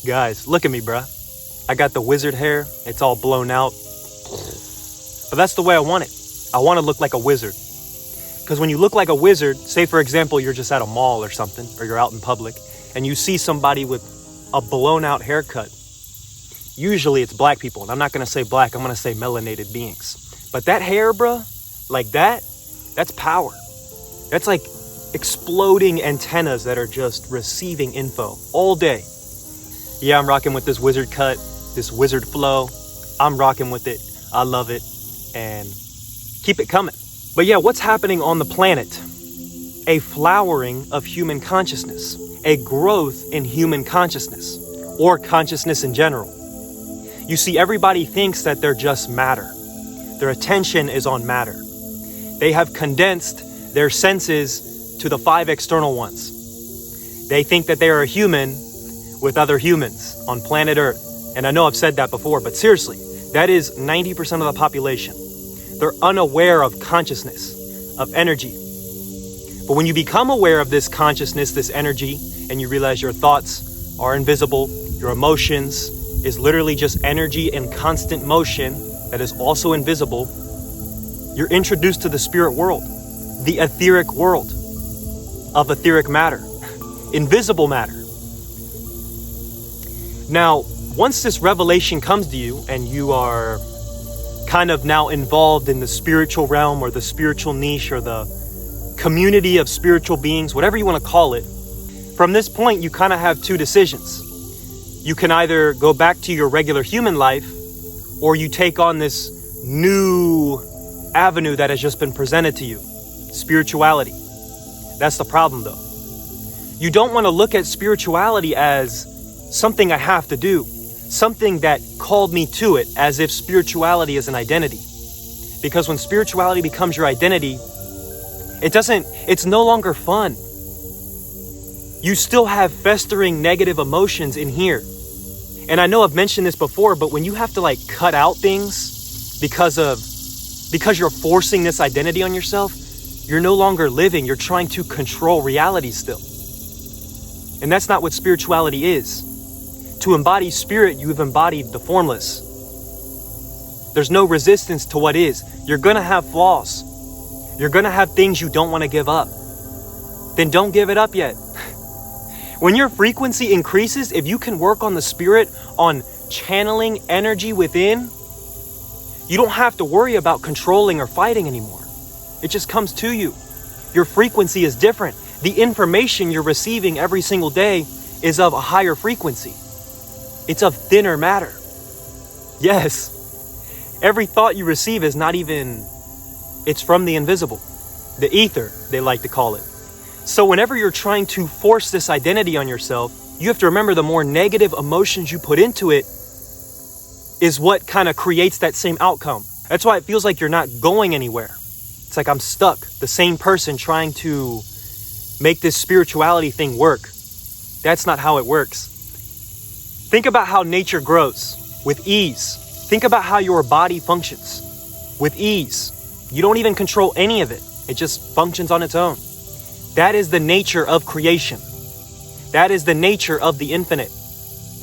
Guys, look at me, bruh. I got the wizard hair. It's all blown out. But that's the way I want it. I want to look like a wizard. Because when you look like a wizard, say for example, you're just at a mall or something, or you're out in public, and you see somebody with a blown out haircut. Usually it's black people, and I'm not going to say black, I'm going to say melanated beings. But that hair, bruh, like that's power. That's like exploding antennas that are just receiving info all day. Yeah, I'm rocking with this wizard cut, this wizard flow. I'm rocking with it. I love it. And keep it coming. But yeah, what's happening on the planet? A flowering of human consciousness, a growth in human consciousness, or consciousness in general. You see, everybody thinks that they're just matter. Their attention is on matter. They have condensed their senses to the 5 external ones. They think that they are a human with other humans on planet Earth. And I know I've said that before, but seriously, that is 90% of the population. They're unaware of consciousness, of energy. But when you become aware of this consciousness, this energy, and you realize your thoughts are invisible, your emotions is literally just energy in constant motion that is also invisible, you're introduced to the spirit world, the etheric world of etheric matter, invisible matter. Now, once this revelation comes to you and you are kind of now involved in the spiritual realm or the spiritual niche or the community of spiritual beings, whatever you want to call it, from this point, you kind of have 2 decisions. You can either go back to your regular human life, or you take on this new avenue that has just been presented to you, spirituality. That's the problem though. You don't want to look at spirituality as something I have to do, something that called me to it, as if spirituality is an identity. Because when spirituality becomes your identity, it's no longer fun. You still have festering negative emotions in here. And I know I've mentioned this before, but when you have to like cut out things because you're forcing this identity on yourself, you're no longer living, you're trying to control reality still. And that's not what spirituality is. To embody spirit, you've embodied the formless. There's no resistance to what is. You're gonna have flaws. You're gonna have things you don't want to give up. Then don't give it up yet. When your frequency increases, if you can work on the spirit, on channeling energy within, you don't have to worry about controlling or fighting anymore. It just comes to you. Your frequency is different. The information you're receiving every single day is of a higher frequency. It's of thinner matter. Yes. Every thought you receive is not even, it's from the invisible. The ether, they like to call it. So whenever you're trying to force this identity on yourself, you have to remember the more negative emotions you put into it is what kind of creates that same outcome. That's why it feels like you're not going anywhere. It's like I'm stuck, the same person trying to make this spirituality thing work. That's not how it works. Think about how nature grows with ease. Think about how your body functions with ease. You don't even control any of it. It just functions on its own. That is the nature of creation. That is the nature of the infinite.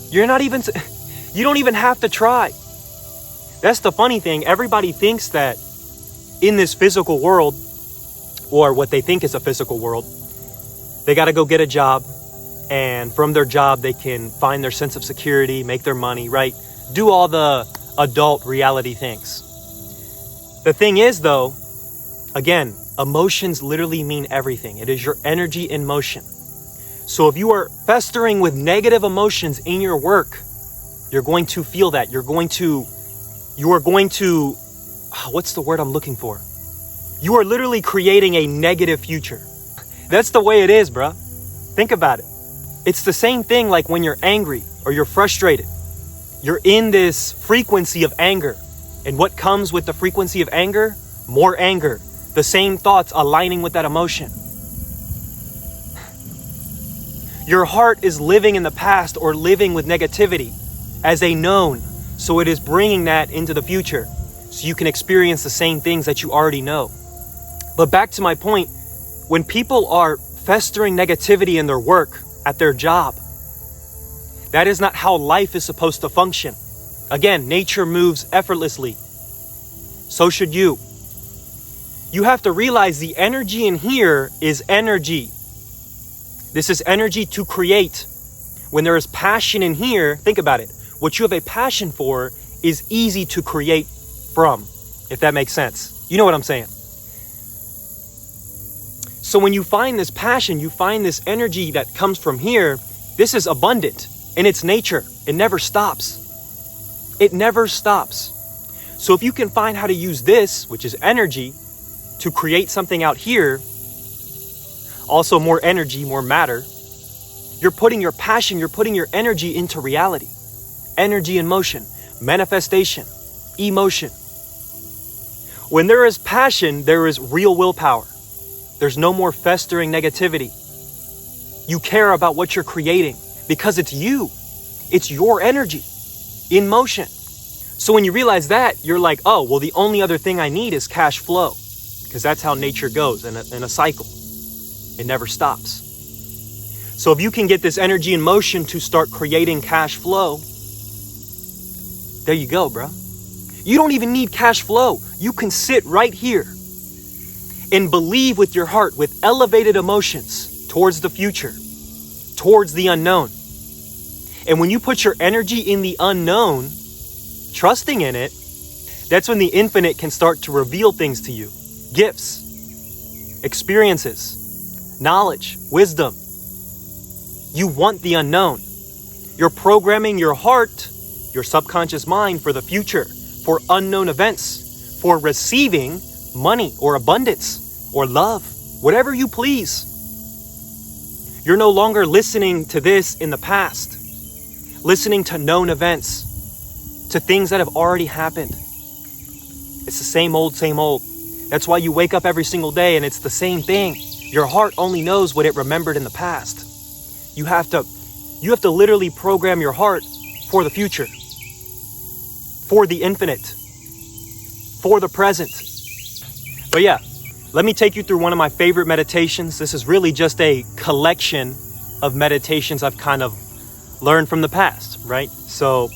You don't even have to try. That's the funny thing. Everybody thinks that in this physical world, or what they think is a physical world, they got to go get a job. And from their job, they can find their sense of security, make their money, right? Do all the adult reality things. The thing is, though, again, emotions literally mean everything. It is your energy in motion. So if you are festering with negative emotions in your work, you're going to feel that. You are going to, what's the word I'm looking for? You are literally creating a negative future. That's the way it is, bruh. Think about it. It's the same thing like when you're angry or you're frustrated. You're in this frequency of anger. And what comes with the frequency of anger? More anger. The same thoughts aligning with that emotion. Your heart is living in the past or living with negativity as a known. So it is bringing that into the future so you can experience the same things that you already know. But back to my point, when people are festering negativity in their work, at their job, That is not how life is supposed to function. Again, nature moves effortlessly. So should you. You have to realize the energy in here is energy. This is energy to create. When there is passion in here, think about it. What you have a passion for is easy to create from, if that makes sense. You know what I'm saying? So when you find this passion, you find this energy that comes from here, this is abundant in its nature. It never stops. It never stops. So if you can find how to use this, which is energy, to create something out here, also more energy, more matter, you're putting your passion, you're putting your energy into reality. Energy in motion, manifestation, emotion. When there is passion, there is real willpower. There's no more festering negativity. You care about what you're creating because it's you. It's your energy in motion. So when you realize that, you're like, oh, well, the only other thing I need is cash flow, because that's how nature goes in a cycle. It never stops. So if you can get this energy in motion to start creating cash flow, there you go, bro. You don't even need cash flow. You can sit right here and believe with your heart, with elevated emotions towards the future, towards the unknown. And when you put your energy in the unknown, trusting in it, that's when the infinite can start to reveal things to you. Gifts, experiences, knowledge, wisdom. You want the unknown. You're programming your heart, your subconscious mind, for the future, for unknown events, for receiving money or abundance or love, whatever you please. You're no longer listening to this in the past, listening to known events, to things that have already happened. It's the same old, same old. That's why you wake up every single day and it's the same thing. Your heart only knows what it remembered in the past. You have to literally program your heart for the future, for the infinite, for the present. But yeah, let me take you through one of my favorite meditations. This is really just a collection of meditations I've kind of learned from the past, right? So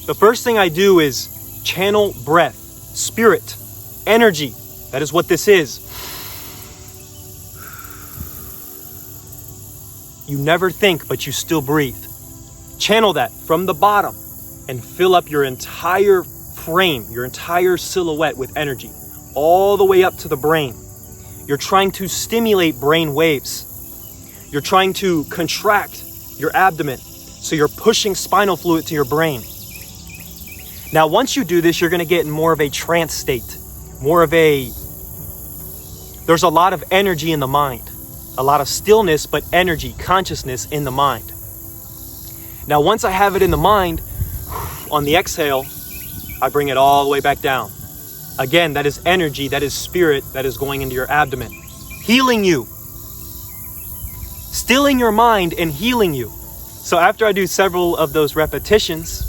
the first thing I do is channel breath, spirit, energy. That is what this is. You never think, but you still breathe. Channel that from the bottom and fill up your entire frame, your entire silhouette with energy, all the way up to the brain. You're trying to stimulate brain waves. You're trying to contract your abdomen, so you're pushing spinal fluid to your brain. Now, once you do this, you're going to get in more of a trance state, there's a lot of energy in the mind, a lot of stillness, but energy, consciousness in the mind. Now, once I have it in the mind, on the exhale, I bring it all the way back down. Again, that is energy, that is spirit, that is going into your abdomen, healing you, stilling your mind and healing you. So after I do several of those repetitions,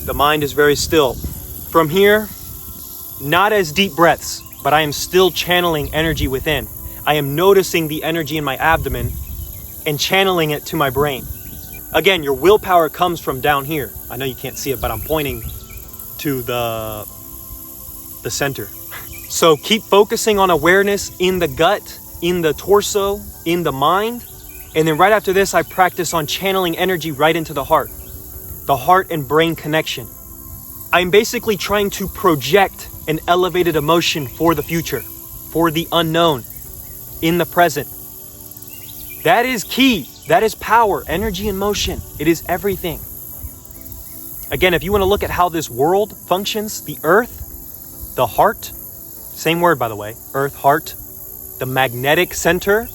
the mind is very still. From here, not as deep breaths, but I am still channeling energy within. I am noticing the energy in my abdomen and channeling it to my brain. Again, your willpower comes from down here. I know you can't see it, but I'm pointing to the center. So keep focusing on awareness in the gut, in the torso, in the mind. And then right after this, I practice on channeling energy right into the heart and brain connection. I'm basically trying to project an elevated emotion for the future, for the unknown, in the present. That is key. That is power, energy in motion. It is everything. Again, if you want to look at how this world functions, the earth, the heart, same word by the way, earth, heart, the magnetic center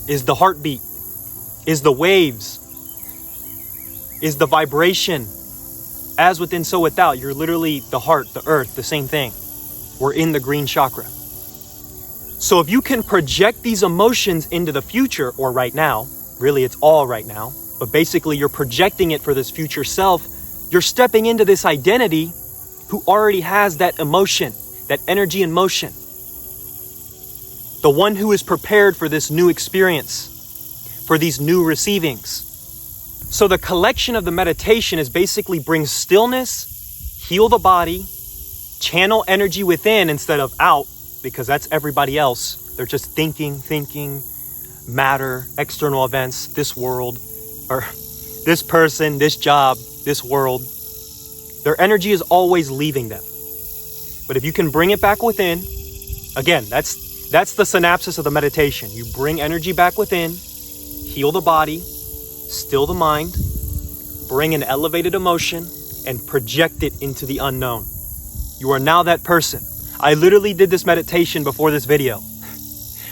is the heartbeat, is the waves, is the vibration. As within, so without. You're literally the heart, the earth, the same thing. We're in the green chakra. So if you can project these emotions into the future or right now, really it's all right now, but basically you're projecting it for this future self, you're stepping into this identity who already has that emotion, that energy in motion. The one who is prepared for this new experience, for these new receivings. So the collection of the meditation is basically bring stillness, heal the body, channel energy within instead of out, because that's everybody else. They're just thinking, matter, external events, this world, or this person, this job, this world. Their energy is always leaving them. But if you can bring it back within, again, that's the synapsis of the meditation. You bring energy back within, heal the body, still the mind, bring an elevated emotion, and project it into the unknown. You are now that person. I literally did this meditation before this video.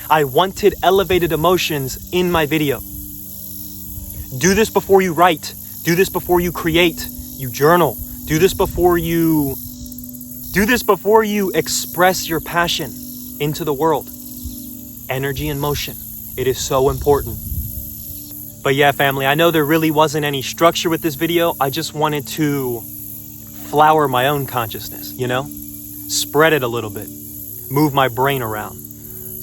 I wanted elevated emotions in my video. Do this before you write. Do this before you create. You journal. Do this before you express your passion into the world. Energy and motion. It is so important. But yeah, family, I know there really wasn't any structure with this video. I just wanted to flower my own consciousness, spread it a little bit, move my brain around.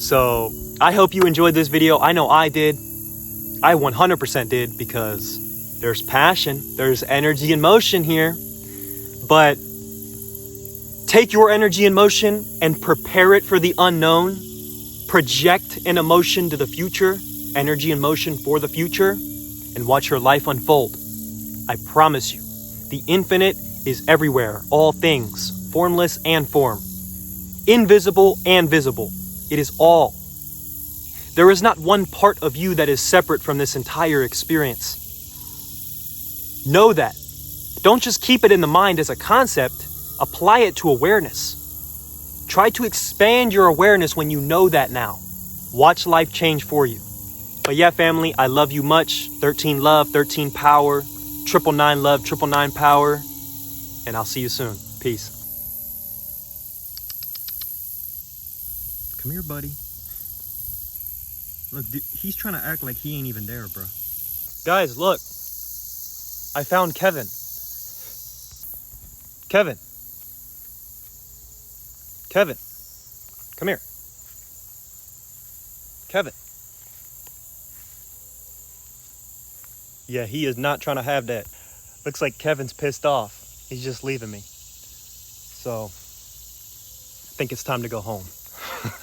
So I hope you enjoyed this video. I know I did. I 100% did, because there's passion, there's energy and motion here. But take your energy and motion and prepare it for the unknown. Project an emotion to the future, energy and motion for the future, and watch your life unfold. I promise you, the infinite is everywhere, all things, formless and form, invisible and visible. It is all. There is not one part of you that is separate from this entire experience. Know that. Don't just keep it in the mind as a concept. Apply it to awareness. Try to expand your awareness when you know that now. Watch life change for you. But yeah, family, I love you much. 13 love, 13 power, 999 love, 999 power. And I'll see you soon. Peace. Come here, buddy. Look, dude, he's trying to act like he ain't even there, bro. Guys, look. I found Kevin. Kevin. Come here. Kevin. Yeah, he is not trying to have that. Looks like Kevin's pissed off. He's just leaving me. So, I think it's time to go home.